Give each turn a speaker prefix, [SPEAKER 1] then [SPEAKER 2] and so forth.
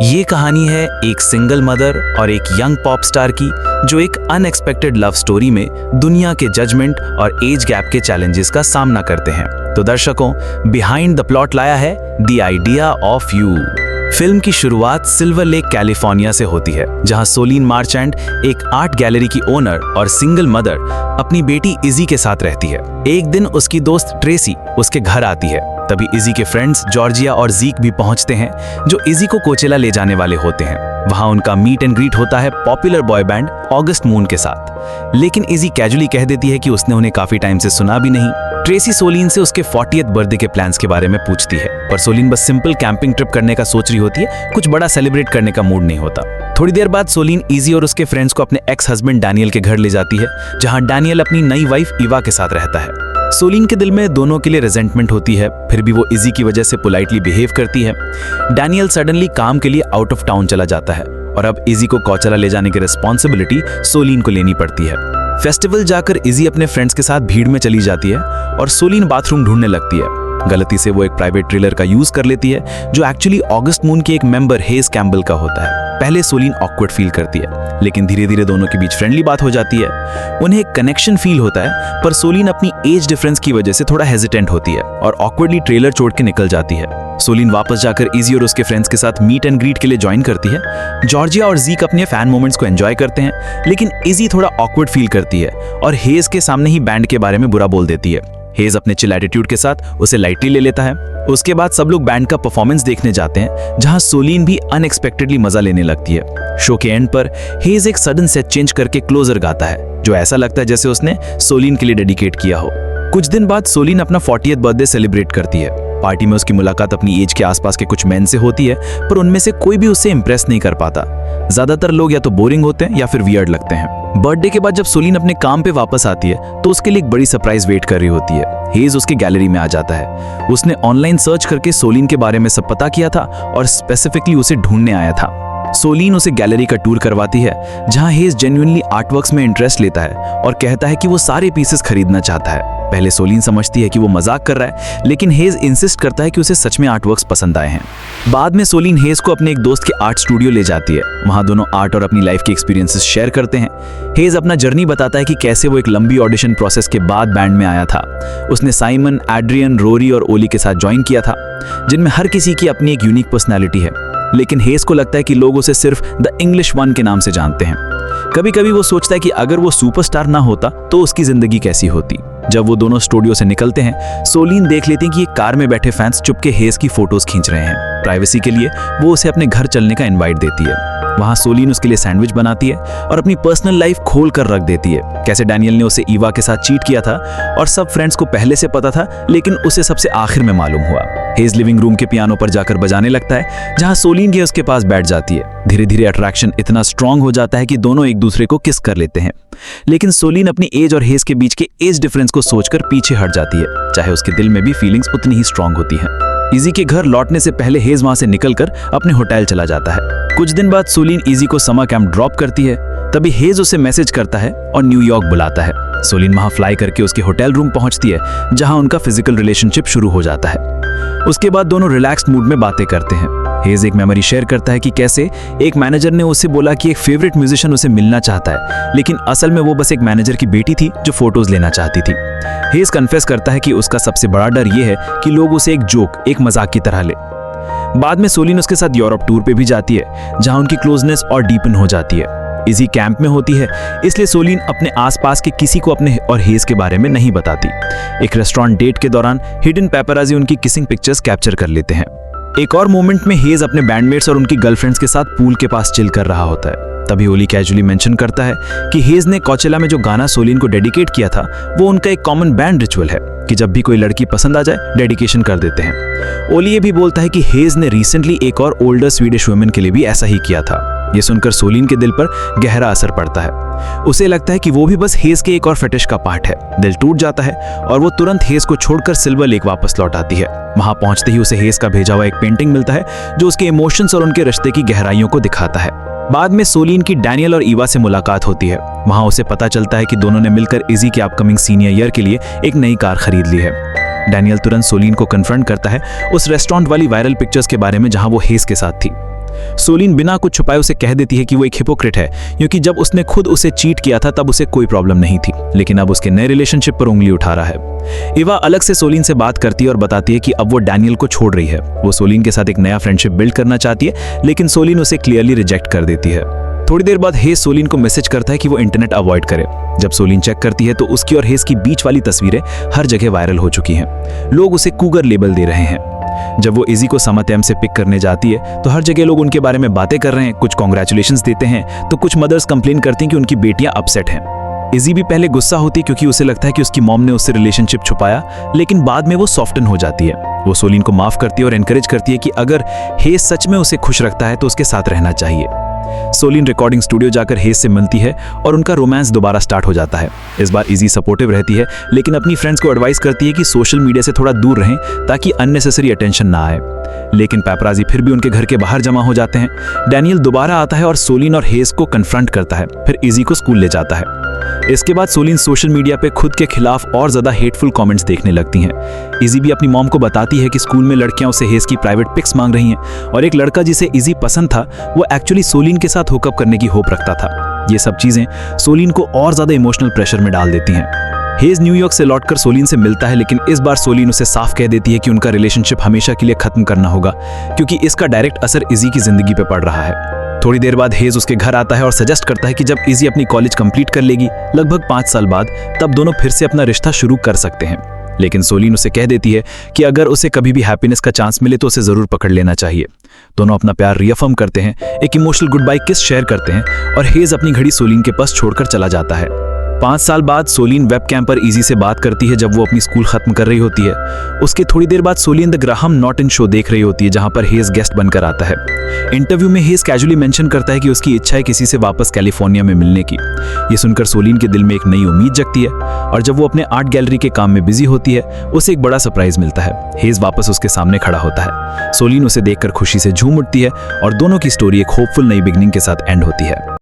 [SPEAKER 1] ये कहानी है एक सिंगल मदर और एक यंग पॉप स्टार की, जो एक अनएक्सपेक्टेड लव स्टोरी में दुनिया के जजमेंट और एज गैप के चैलेंजेस का सामना करते हैं। तो दर्शकों, बिहाइंड द प्लॉट लाया है the idea of you. Film की शुरुआत सिल्वर लेक कैलिफोर्निया से होती है, जहां सोलिन मार्चेंट एक आर्ट गैलरी की ओनर और सिंगल मदर अपनी बेटी इजी के साथ रहती है। एक दिन उसकी दोस्त ट्रेसी उसके घर आती है। तभी इजी के फ्रेंड्स जॉर्जिया और जीक भी पहुंचते हैं, जो इजी को कोचेला ले जाने वाले होते हैं। वहां उनका मीट एंड ग्रीट होता है popular boy band August moon के साथ, लेकिन इजी कैजुअली कह देती है कि उसने उन्हें काफी टाइम से सुना भी नहीं। ट्रेसी सोलिन से उसके 40th बर्थडे के प्लान्स के बारे में पूछती है, पर सोलिन बस सिंपल कैंपिंग ट्रिप करने का सोच रही होती है, कुछ बड़ा सेलिब्रेट करने का मूड नहीं होता। थोड़ी देर बाद सोलिन इजी और उसके फ्रेंड्स को अपने एक्स हस्बैंड डैनियल के घर ले जाती है, जहां डैनियल अपनी नई वाइफ इवा के साथ रहता है। सोलिन के दिल में दोनों के लिए रेजेंटमेंट होती है, फिर भी वो इजी की वजह से पोलाइटली बिहेव करती है। डैनियल सडनली काम के लिए आउट ऑफ टाउन चला जाता है और अब इजी को कोचेला ले जाने की रिस्पॉन्सिबिलिटी सोलिन को लेनी पड़ती है। फेस्टिवल जाकर इजी अपने फ्रेंड्स के साथ भीड़ में चली जाती है और सोलिन बाथरूम ढूंढने लगती है। गलती से वो एक प्राइवेट ट्रेलर का यूज कर लेती है, जो एक्चुअली ऑगस्ट मून के एक मेंबर हेज कैम्बल का होता है। पहले सोलिन ऑकवर्ड फील करती है, लेकिन धीरे धीरे दोनों के बीच फ्रेंडली बात हो जाती है। उन्हें एक कनेक्शन फील होता है, पर सोलिन अपनी एज डिफरेंस की वजह से थोड़ा हेजिटेंट होती है और ऑकवर्डली ट्रेलर छोड़ के निकल जाती है। सोलिन वापस जाकर इजी और उसके फ्रेंड्स के साथ मीट एंड ग्रीट के लिए ज्वाइन करती है। जॉर्जिया और जीक अपने फैन मोमेंट्स को एंजॉय करते हैं, लेकिन इजी थोड़ा ऑकवर्ड फील करती है और हेज के सामने ही बैंड के बारे में बुरा बोल देती है। हेज अपने चिल एटीट्यूड के साथ उसे लाइटली ले लेता है। उसके बाद सब लोग बैंड का परफॉर्मेंस देखने जाते हैं, जहां सोलिन भी अनएक्सपेक्टेडली मजा लेने लगती है। शो के एंड पर हेज एक सडन सेट चेंज करके क्लोजर गाता है, जो ऐसा लगता है जैसे उसने सोलिन के लिए डेडिकेट किया हो। कुछ दिन बाद सोलिन अपना 40th बर्थडे सेलिब्रेट करती है। पार्टी में उसकी मुलाकात अपनी एज के आसपास के कुछ मेन से होती है, पर उनमें से कोई भी उससे इंप्रेस नहीं कर पाता। ज्यादातर लोग या तो बोरिंग होते हैं या फिर वियर्ड लगते हैं। बर्थडे के बाद जब सोलिन अपने काम पे वापस आती है, तो उसके लिए एक बड़ी सरप्राइज वेट कर रही होती है। हेज उसके गैलरी में आ जाता है। उसने ऑनलाइन सर्च करके सोलिन के बारे में सब पता किया था और स्पेसिफिकली उसे ढूंढने आया था। सोलिन उसे गैलरी का टूर करवाती है, जहां हेज जेन्युइनली आर्टवर्क्स में इंटरेस्ट लेता है और कहता है कि वो सारे पीसेस खरीदना चाहता है। पहले सोलिन समझती है कि वो मजाक कर रहा है, लेकिन हेज इंसिस्ट करता है कि उसे सच में आर्टवर्क्स पसंद आए हैं। बाद में सोलिन हेज को अपने एक दोस्त के आर्ट स्टूडियो ले जाती है। वहां दोनों आर्ट और अपनी लाइफ के एक्सपीरियंसेस शेयर करते हैं। हेज अपना जर्नी बताता है कि कैसे वो एक लंबी ऑडिशन प्रोसेस के बाद बैंड में आया था। उसने साइमन, एड्रियन, रोरी और ओली के साथ ज्वाइन किया था, जिनमें हर किसी की अपनी एक यूनिक पर्सनैलिटी है, लेकिन हेज को लगता है कि लोग उसे सिर्फ द इंग्लिश वन के नाम से जानते हैं। कभी कभी वो सोचता है कि अगर वो सुपरस्टार ना होता तो उसकी जिंदगी कैसी होती। जब वो दोनों स्टूडियो से निकलते हैं, सोलिन देख लेती है कि एक कार में बैठे फैंस चुपके हेज की फोटोज खींच रहे हैं। प्राइवेसी के लिए वो उसे अपने घर चलने का इनवाइट देती है। वहां सोलिन उसके लिए सैंडविच बनाती है और अपनी पर्सनल लाइफ खोल कर रख देती है, कैसे डैनियल ने उसे इवा के साथ चीट किया था और सब फ्रेंड्स को पहले से पता था, लेकिन उसे सबसे आखिर में मालूम हुआ। हेज लिविंग रूम के पियानो पर जाकर बजाने लगता है, जहां सोलिन भी उसके पास बैठ जाती है। धीरे धीरे अट्रैक्शन इतना स्ट्रांग हो जाता है कि दोनों एक दूसरे को किस कर लेते हैं, लेकिन सोलिन अपनी एज और हेज के बीच के एज डिफरेंस को सोचकर पीछे हट जाती है, चाहे उसके दिल में भी फीलिंग्स उतनी ही स्ट्रांग होती हैं। इजी के घर लौटने से पहले हेज वहां से निकलकर अपने होटल चला जाता है। कुछ दिन बाद सोलिन इजी को समर कैंप ड्रॉप करती है। तभी हेज उसे मैसेज करता है और न्यूयॉर्क बुलाता है। सोलिन वहां फ्लाई करके उसके होटल रूम पहुंचती है, जहां उनका फिजिकल रिलेशनशिप शुरू हो जाता है। उसके बाद दोनों रिलैक्स्ड मूड में बातें करते हैं। हेज एक मेमोरी शेयर करता है कि कैसे एक मैनेजर ने उसे बोला कि एक फेवरेट म्यूजिशियन उसे मिलना चाहता है, लेकिन असल में वो बस एक मैनेजर की बेटी थी जो फोटोज लेना चाहती थी। हेज कन्फेस करता है कि उसका सबसे बड़ा डर ये है कि लोग उसे एक जोक, एक मजाक की तरह ले। बाद में सोलिन उसके साथ यूरोप टूर पे भी जाती है, जहां उनकी क्लोजनेस और डीपन हो जाती है। इजी कैंप में होती है, इसलिए सोलिन अपने आसपास के किसी को अपने और हेज के बारे में नहीं बताती। एक रेस्टोरेंट डेट के दौरान हिडन पेपराजी उनकी किसिंग पिक्चर्स कैप्चर कर लेते हैं। एक और मोमेंट में हेज अपने बैंडमेट्स और उनकी गर्लफ्रेंड्स के साथ पूल के पास चिल कर रहा होता है। तभी ओली कैजुअली मेंशन करता है कि हेज ने कोचेला में जो गाना सोलिन को डेडिकेट किया था, वो उनका एक कॉमन बैंड रिचुअल है कि जब भी कोई लड़की पसंद आ जाए, डेडिकेशन कर देते हैं। ओली ये भी बोलता है कि हेज ने रिसेंटली एक और ओल्डर स्वीडिश वुमेन के लिए भी ऐसा ही किया था। ये सुनकर सोलिन के दिल पर गहरा असर पड़ता है। उसे लगता है कि वो भी बस हेज के एक और फेटिश का पार्ट है। दिल टूट जाता है और वो तुरंत हेज को छोड़कर सिल्वर लेक वापस लौट आती है। वहां पहुंचते ही उसे हेज का भेजा हुआ एक पेंटिंग मिलता है, जो उसके इमोशंस और उनके रिश्ते की गहराइयों को दिखाता है। बाद में सोलिन की डैनियल और इवा से मुलाकात होती है। वहां उसे पता चलता है कि दोनों ने मिलकर इजी के अपकमिंग सीनियर ईयर के लिए एक नई कार खरीद ली है। डैनियल तुरंत सोलिन को कन्फ्रंट करता है उस रेस्टोरेंट वाली वायरल पिक्चर्स के बारे में, जहां वो हेज के साथ थी। सोलिन बिना कुछ छुपाए उसे कह देती है कि वो एक हिपोक्रेट है, क्योंकि जब उसने खुद उसे चीट किया था तब उसे कोई प्रॉब्लम नहीं थी, लेकिन अब उसके नए रिलेशनशिप पर उंगली उठा रहा है। इवा अलग से सोलिन से बात करती है और बताती है कि अब वो डैनियल को छोड़ रही है। वो सोलिन के साथ एक नया फ्रेंडशिप बिल्ड करना चाहती है, लेकिन सोलिन उसे क्लियरली रिजेक्ट कर देती है। थोड़ी देर बाद हेज सोलिन को मैसेज करता है कि वो इंटरनेट अवॉइड करे। जब सोलिन चेक करती है तो उसकी और हेज की बीच वाली तस्वीरें हर जगह वायरल हो चुकी हैं। लोग उसे कूगर लेबल दे रहे हैं। जब वो इजी को समर कैंप से पिक करने जाती है तो हर जगह लोग उनके बारे में बातें कर रहे हैं। कुछ कॉन्ग्रेचुलेशंस देते हैं तो कुछ मदर्स कंप्लेन करती हैं कि उनकी बेटियां अपसेट हैं। इजी भी पहले गुस्सा होती है क्योंकि उसे लगता है कि उसकी मॉम ने उससे रिलेशनशिप छुपाया, लेकिन बाद में वो सॉफ्टन हो जाती है। वो सोलिन को माफ करती है और एनकरेज करती है कि अगर हेज सच में उसे खुश रखता है तो उसके साथ रहना चाहिए। सोलिन रिकॉर्डिंग स्टूडियो जाकर हेज से मिलती है और उनका रोमांस दोबारा स्टार्ट हो जाता है। इस बार इजी सपोर्टिव रहती है, लेकिन अपनी फ्रेंड्स को एडवाइस करती है कि सोशल मीडिया से थोड़ा दूर रहें ताकि अननेसेसरी अटेंशन ना आए। लेकिन पैपराजी फिर भी उनके घर के बाहर जमा हो जाते हैं। डैनियल दोबारा आता है और सोलिन और हेज को कन्फ्रंट करता है, फिर इजी को स्कूल ले जाता है। इसके बाद सोलिन सोशल मीडिया पे खुद के खिलाफ और ज्यादा हेटफुल कमेंट्स देखने लगती हैं। इजी भी अपनी मॉम को बताती है कि स्कूल में लड़कियां उसे हेज की प्राइवेट पिक्स मांग रही हैं और एक लड़का जिसे इजी पसंद था वो एक्चुअली सोलिन के साथ हुकअप करने की होप रखता था। ये सब चीजें सोलिन को और ज्यादा इमोशनल प्रेशर में डाल देती हैं। हेज न्यूयॉर्क से लौटकर सोलिन से मिलता है, लेकिन इस बार सोलिन उसे साफ कह देती है कि उनका रिलेशनशिप हमेशा के लिए खत्म करना होगा, क्योंकि इसका डायरेक्ट असर इजी की जिंदगी पे पड़ रहा है। थोड़ी देर बाद हेज उसके घर आता है और सजेस्ट करता है कि जब इजी अपनी कॉलेज कंप्लीट कर लेगी लगभग 5 साल बाद, तब दोनों फिर से अपना रिश्ता शुरू कर सकते हैं। लेकिन सोलिन उसे कह देती है कि अगर उसे कभी भी हैप्पीनेस का चांस मिले तो उसे जरूर पकड़ लेना चाहिए। दोनों अपना प्यार रीअफर्म करते हैं, एक इमोशनल गुड बाय किस शेयर करते हैं और हेज अपनी घड़ी सोलिन के पास छोड़कर चला जाता है। 5 साल बाद सोलिन वेबकैम पर इजी से बात करती है जब वो अपनी स्कूल खत्म कर रही होती है। उसके थोड़ी देर बाद सोलिन द ग्राहम नॉर्टन शो देख रही होती है, जहां पर हेज गेस्ट बनकर आता है। इंटरव्यू में हेज कैजुअली मेंशन करता है कि उसकी इच्छा है किसी से वापस कैलिफोर्निया में मिलने की। ये सुनकर सोलिन के दिल में एक नई उम्मीद जगती है और जब वो अपने आर्ट गैलरी के काम में बिजी होती है उसे एक बड़ा सरप्राइज मिलता है। हेज वापस उसके सामने खड़ा होता है। सोलिन उसे देखकर खुशी से झूम उठती है और दोनों की स्टोरी एक होपफुल नई बिगनिंग के साथ एंड होती है।